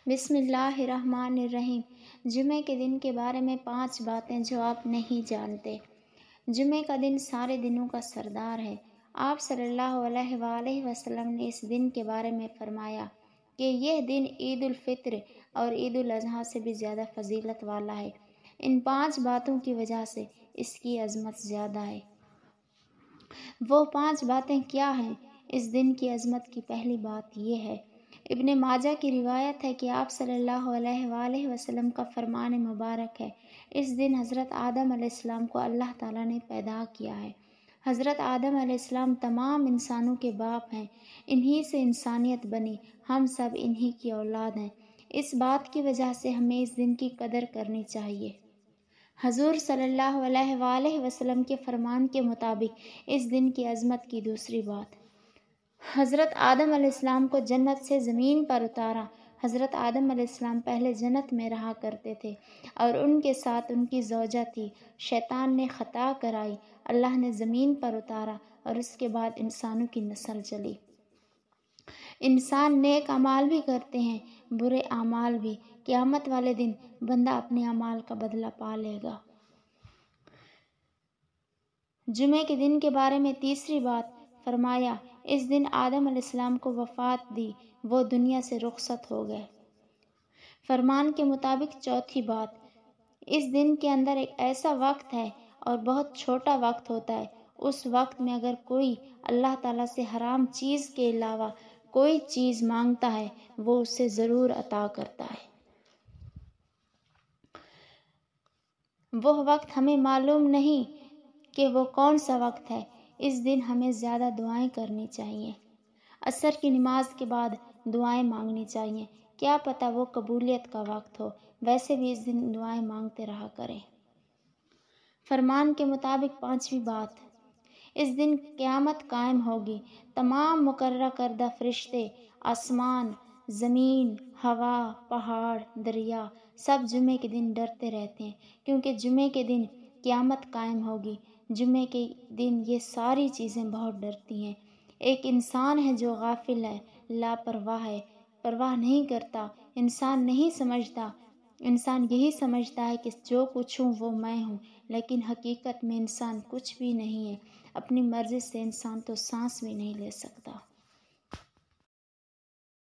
بسم اللہ الرحمن الرحیم۔ جمعے کے دن کے بارے میں 5 باتیں جو آپ نہیں جانتے۔ جمعے کا دن سارے دنوں کا سردار ہے۔ آپ صلی اللہ علیہ وآلہ وسلم نے اس دن کے بارے میں فرمایا کہ یہ دن عید الفطر اور عید الاضحیٰ سے بھی زیادہ فضیلت والا ہے۔ ان 5 باتوں کی وجہ سے اس کی عظمت زیادہ ہے۔ وہ 5 باتیں کیا ہیں؟ اس دن کی عظمت کی پہلی بات یہ ہے، ابن ماجہ کی روایت ہے کہ آپ صلی اللہ علیہ وآلہ وسلم کا فرمان مبارک ہے، اس دن حضرت آدم علیہ السلام کو اللہ تعالیٰ نے پیدا کیا ہے۔ حضرت آدم علیہ السلام تمام انسانوں کے باپ ہیں، انہی سے انسانیت بنی، ہم سب انہی کی اولاد ہیں۔ اس بات کی وجہ سے ہمیں اس دن کی قدر کرنی چاہیے۔ حضور صلی اللہ علیہ وآلہ وسلم کے فرمان کے مطابق اس دن کی عظمت کی دوسری بات، حضرت آدم علیہ السلام کو جنت سے زمین پر اتارا۔ حضرت آدم علیہ السلام پہلے جنت میں رہا کرتے تھے اور ان کے ساتھ ان کی زوجہ تھی۔ شیطان نے خطا کرائی، اللہ نے زمین پر اتارا اور اس کے بعد انسانوں کی نسل چلی۔ انسان نیک اعمال بھی کرتے ہیں، برے اعمال بھی۔ قیامت والے دن بندہ اپنے اعمال کا بدلہ پا لے گا۔ جمعے کے دن کے بارے میں تیسری بات، فرمایا اس دن آدم علیہ السلام کو وفات دی، وہ دنیا سے رخصت ہو گئے۔ فرمان کے مطابق چوتھی بات، اس دن کے اندر ایک ایسا وقت ہے اور بہت چھوٹا وقت ہوتا ہے، اس وقت میں اگر کوئی اللہ تعالیٰ سے حرام چیز کے علاوہ کوئی چیز مانگتا ہے وہ اسے ضرور عطا کرتا ہے۔ وہ وقت ہمیں معلوم نہیں کہ وہ کون سا وقت ہے۔ اس دن ہمیں زیادہ دعائیں کرنی چاہیے۔ عصر کی نماز کے بعد دعائیں مانگنی چاہیے، کیا پتہ وہ قبولیت کا وقت ہو۔ ویسے بھی اس دن دعائیں مانگتے رہا کریں۔ فرمان کے مطابق پانچویں بات، اس دن قیامت قائم ہوگی۔ تمام مقررہ کردہ فرشتے، آسمان، زمین، ہوا، پہاڑ، دریا، سب جمعے کے دن ڈرتے رہتے ہیں، کیونکہ جمعے کے دن قیامت قائم ہوگی۔ جمعے کے دن یہ ساری چیزیں بہت ڈرتی ہیں۔ ایک انسان ہے جو غافل ہے، لاپرواہ ہے، پرواہ نہیں کرتا، انسان نہیں سمجھتا۔ انسان یہی سمجھتا ہے کہ جو کچھ ہوں وہ میں ہوں، لیکن حقیقت میں انسان کچھ بھی نہیں ہے۔ اپنی مرضی سے انسان تو سانس بھی نہیں لے سکتا۔